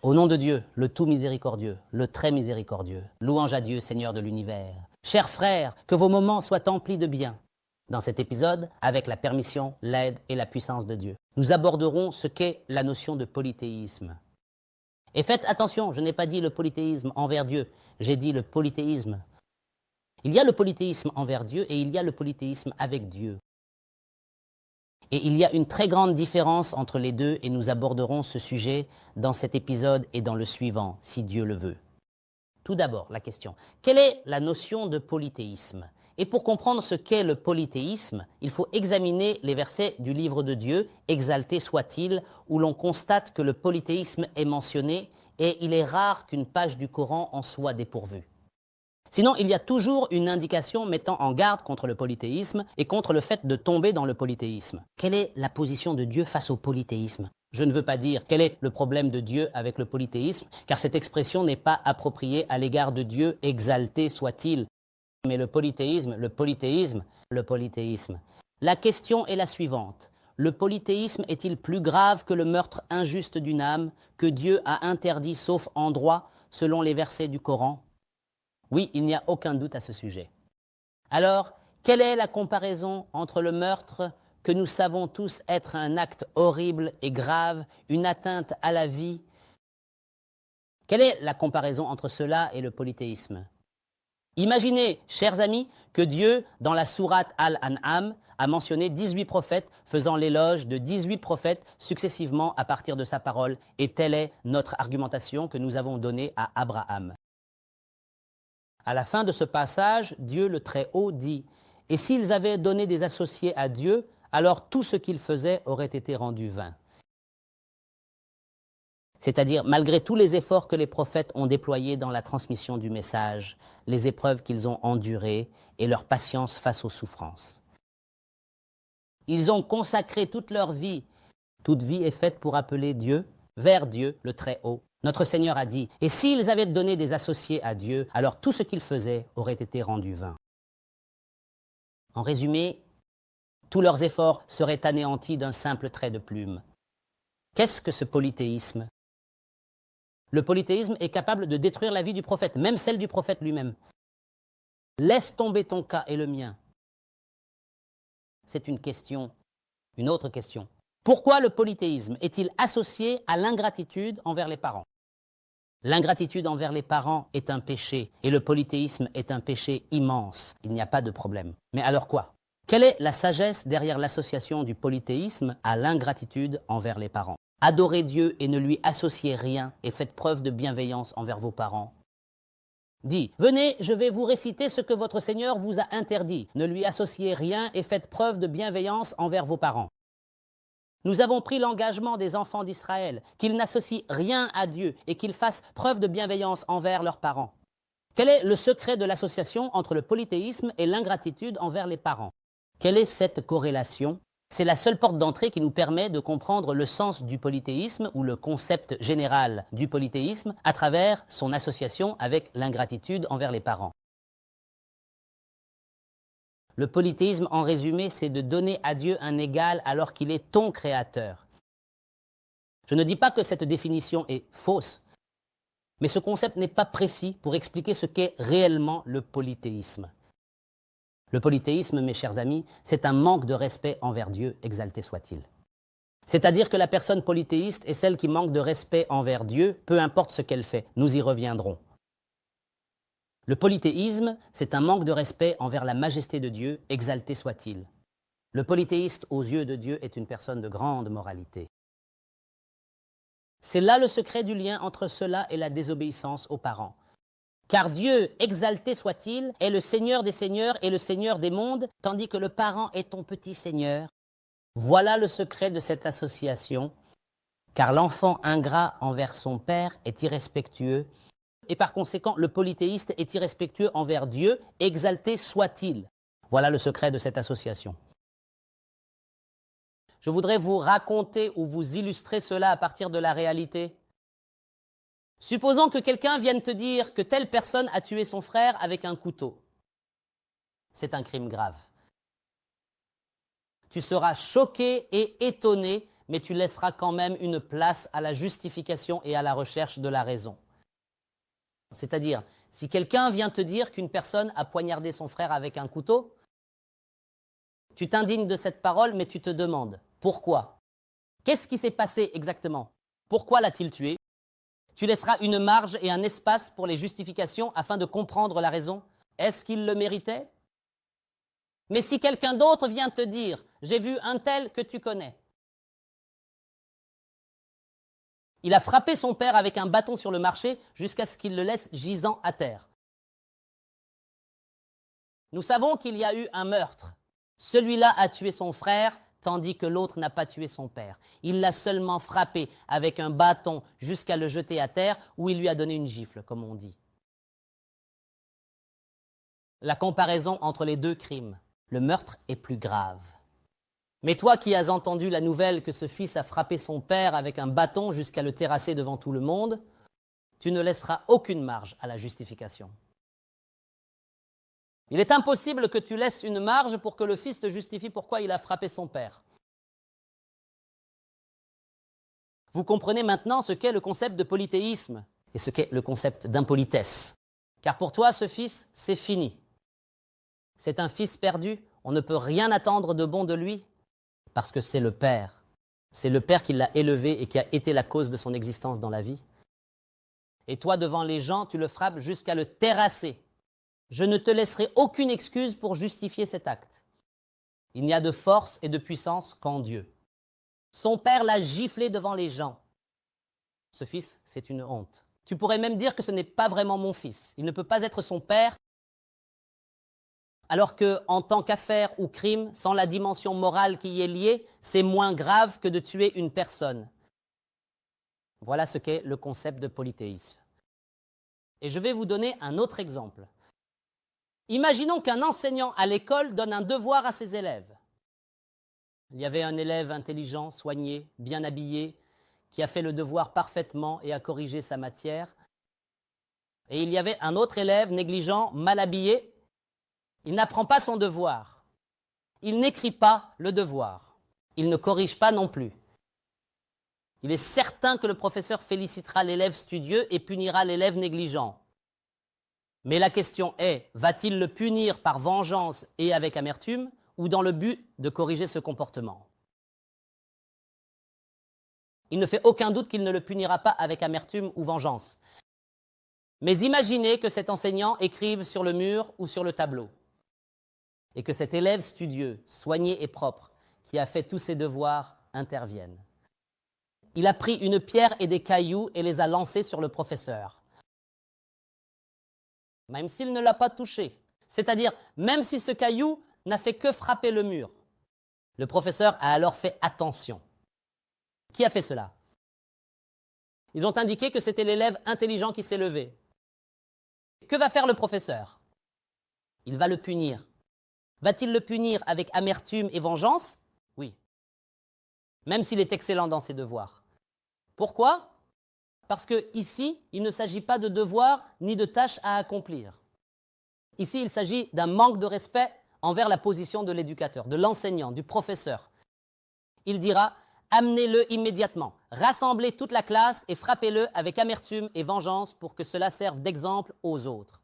Au nom de Dieu, le tout miséricordieux, le très miséricordieux, louange à Dieu, Seigneur de l'univers. Chers frères, que vos moments soient emplis de bien. Dans cet épisode, avec la permission, l'aide et la puissance de Dieu, nous aborderons ce qu'est la notion de polythéisme. Et faites attention, je n'ai pas dit le polythéisme envers Dieu, j'ai dit le polythéisme. Il y a le polythéisme envers Dieu et il y a le polythéisme avec Dieu. Et il y a une très grande différence entre les deux et nous aborderons ce sujet dans cet épisode et dans le suivant, si Dieu le veut. Tout d'abord, la question. Quelle est la notion de polythéisme ? Et pour comprendre ce qu'est le polythéisme, il faut examiner les versets du livre de Dieu, exalté soit-il, où l'on constate que le polythéisme est mentionné et il est rare qu'une page du Coran en soit dépourvue. Sinon, il y a toujours une indication mettant en garde contre le polythéisme et contre le fait de tomber dans le polythéisme. Quelle est la position de Dieu face au polythéisme ? Je ne veux pas dire quel est le problème de Dieu avec le polythéisme, car cette expression n'est pas appropriée à l'égard de Dieu, exalté soit-il. Mais le polythéisme. La question est la suivante. Le polythéisme est-il plus grave que le meurtre injuste d'une âme que Dieu a interdit sauf en droit, selon les versets du Coran ? Oui, il n'y a aucun doute à ce sujet. Alors, quelle est la comparaison entre le meurtre, que nous savons tous être un acte horrible et grave, une atteinte à la vie? Quelle est la comparaison entre cela et le polythéisme ? Imaginez, chers amis, que Dieu, dans la sourate Al-An'am, a mentionné 18 prophètes faisant l'éloge de 18 prophètes successivement à partir de sa parole, et telle est notre argumentation que nous avons donnée à Abraham. À la fin de ce passage, Dieu le Très-Haut dit « Et s'ils avaient donné des associés à Dieu, alors tout ce qu'ils faisaient aurait été rendu vain. » C'est-à-dire, malgré tous les efforts que les prophètes ont déployés dans la transmission du message, les épreuves qu'ils ont endurées et leur patience face aux souffrances. Ils ont consacré toute leur vie. Toute vie est faite pour appeler Dieu vers Dieu, le Très-Haut. Notre Seigneur a dit « Et s'ils avaient donné des associés à Dieu, alors tout ce qu'ils faisaient aurait été rendu vain. » En résumé, tous leurs efforts seraient anéantis d'un simple trait de plume. Qu'est-ce que ce polythéisme ? Le polythéisme est capable de détruire la vie du prophète, même celle du prophète lui-même. Laisse tomber ton cas et le mien. C'est une autre question. Pourquoi le polythéisme est-il associé à l'ingratitude envers les parents ? L'ingratitude envers les parents est un péché et le polythéisme est un péché immense. Il n'y a pas de problème. Mais alors quoi ? Quelle est la sagesse derrière l'association du polythéisme à l'ingratitude envers les parents ? Adorez Dieu et ne lui associez rien et faites preuve de bienveillance envers vos parents. Dit, venez, je vais vous réciter ce que votre Seigneur vous a interdit. Ne lui associez rien et faites preuve de bienveillance envers vos parents. Nous avons pris l'engagement des enfants d'Israël qu'ils n'associent rien à Dieu et qu'ils fassent preuve de bienveillance envers leurs parents. Quel est le secret de l'association entre le polythéisme et l'ingratitude envers les parents ? Quelle est cette corrélation ? C'est la seule porte d'entrée qui nous permet de comprendre le sens du polythéisme ou le concept général du polythéisme à travers son association avec l'ingratitude envers les parents. Le polythéisme, en résumé, c'est de donner à Dieu un égal alors qu'il est ton créateur. Je ne dis pas que cette définition est fausse, mais ce concept n'est pas précis pour expliquer ce qu'est réellement le polythéisme. Le polythéisme, mes chers amis, c'est un manque de respect envers Dieu, exalté soit-il. C'est-à-dire que la personne polythéiste est celle qui manque de respect envers Dieu, peu importe ce qu'elle fait. Nous y reviendrons. Le polythéisme, c'est un manque de respect envers la majesté de Dieu, exalté soit-il. Le polythéiste, aux yeux de Dieu, est une personne de grande moralité. C'est là le secret du lien entre cela et la désobéissance aux parents. Car Dieu, exalté soit-il, est le Seigneur des seigneurs et le Seigneur des mondes, tandis que le parent est ton petit Seigneur. Voilà le secret de cette association, car l'enfant ingrat envers son père est irrespectueux, et par conséquent, le polythéiste est irrespectueux envers Dieu, exalté soit-il. Voilà le secret de cette association. Je voudrais vous raconter ou vous illustrer cela à partir de la réalité. Supposons que quelqu'un vienne te dire que telle personne a tué son frère avec un couteau. C'est un crime grave. Tu seras choqué et étonné, mais tu laisseras quand même une place à la justification et à la recherche de la raison. C'est-à-dire, si quelqu'un vient te dire qu'une personne a poignardé son frère avec un couteau, tu t'indignes de cette parole, mais tu te demandes pourquoi? Qu'est-ce qui s'est passé exactement? Pourquoi l'a-t-il tué? Tu laisseras une marge et un espace pour les justifications afin de comprendre la raison. Est-ce qu'il le méritait? Mais si quelqu'un d'autre vient te dire « J'ai vu un tel que tu connais », il a frappé son père avec un bâton sur le marché jusqu'à ce qu'il le laisse gisant à terre. Nous savons qu'il y a eu un meurtre. Celui-là a tué son frère, tandis que l'autre n'a pas tué son père. Il l'a seulement frappé avec un bâton jusqu'à le jeter à terre, ou il lui a donné une gifle, comme on dit. La comparaison entre les deux crimes, le meurtre est plus grave. Mais toi qui as entendu la nouvelle que ce fils a frappé son père avec un bâton jusqu'à le terrasser devant tout le monde, tu ne laisseras aucune marge à la justification. Il est impossible que tu laisses une marge pour que le fils te justifie pourquoi il a frappé son père. Vous comprenez maintenant ce qu'est le concept de polythéisme et ce qu'est le concept d'impolitesse. Car pour toi, ce fils, c'est fini. C'est un fils perdu, on ne peut rien attendre de bon de lui, parce que c'est le Père. C'est le Père qui l'a élevé et qui a été la cause de son existence dans la vie. Et toi, devant les gens, tu le frappes jusqu'à le terrasser. Je ne te laisserai aucune excuse pour justifier cet acte. Il n'y a de force et de puissance qu'en Dieu. Son père l'a giflé devant les gens. Ce fils, c'est une honte. Tu pourrais même dire que ce n'est pas vraiment mon fils. Il ne peut pas être son père, alors qu'en tant qu'affaire ou crime, sans la dimension morale qui y est liée, c'est moins grave que de tuer une personne. Voilà ce qu'est le concept de polythéisme. Et je vais vous donner un autre exemple. Imaginons qu'un enseignant à l'école donne un devoir à ses élèves. Il y avait un élève intelligent, soigné, bien habillé, qui a fait le devoir parfaitement et a corrigé sa matière. Et il y avait un autre élève négligent, mal habillé. Il n'apprend pas son devoir. Il n'écrit pas le devoir. Il ne corrige pas non plus. Il est certain que le professeur félicitera l'élève studieux et punira l'élève négligent. Mais la question est, va-t-il le punir par vengeance et avec amertume ou dans le but de corriger ce comportement? Il ne fait aucun doute qu'il ne le punira pas avec amertume ou vengeance. Mais imaginez que cet enseignant écrive sur le mur ou sur le tableau et que cet élève studieux, soigné et propre, qui a fait tous ses devoirs, intervienne. Il a pris une pierre et des cailloux et les a lancés sur le professeur. Même s'il ne l'a pas touché, c'est-à-dire même si ce caillou n'a fait que frapper le mur. Le professeur a alors fait attention. Qui a fait cela? Ils ont indiqué que c'était l'élève intelligent qui s'est levé. Que va faire le professeur? Il va le punir. Va-t-il le punir avec amertume et vengeance? Oui. Même s'il est excellent dans ses devoirs. Pourquoi? Parce qu'ici, il ne s'agit pas de devoirs ni de tâches à accomplir. Ici, il s'agit d'un manque de respect envers la position de l'éducateur, de l'enseignant, du professeur. Il dira « Amenez-le immédiatement, rassemblez toute la classe et frappez-le avec amertume et vengeance pour que cela serve d'exemple aux autres. »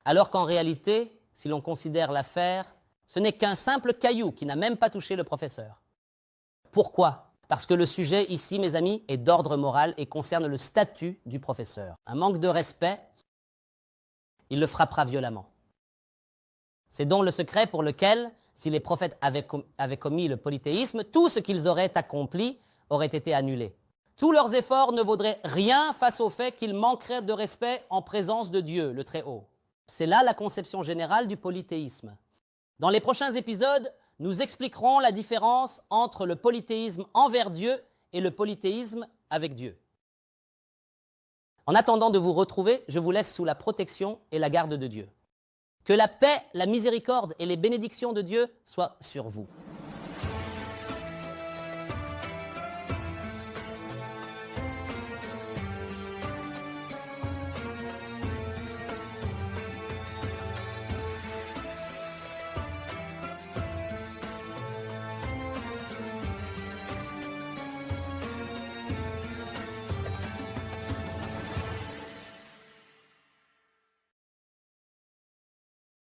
Alors qu'en réalité, si l'on considère l'affaire, ce n'est qu'un simple caillou qui n'a même pas touché le professeur. Pourquoi? Parce que le sujet ici, mes amis, est d'ordre moral et concerne le statut du professeur. Un manque de respect, il le frappera violemment. C'est donc le secret pour lequel, si les prophètes avaient commis le polythéisme, tout ce qu'ils auraient accompli aurait été annulé. Tous leurs efforts ne vaudraient rien face au fait qu'ils manqueraient de respect en présence de Dieu, le Très-Haut. C'est là la conception générale du polythéisme. Dans les prochains épisodes, nous expliquerons la différence entre le polythéisme envers Dieu et le polythéisme avec Dieu. En attendant de vous retrouver, je vous laisse sous la protection et la garde de Dieu. Que la paix, la miséricorde et les bénédictions de Dieu soient sur vous.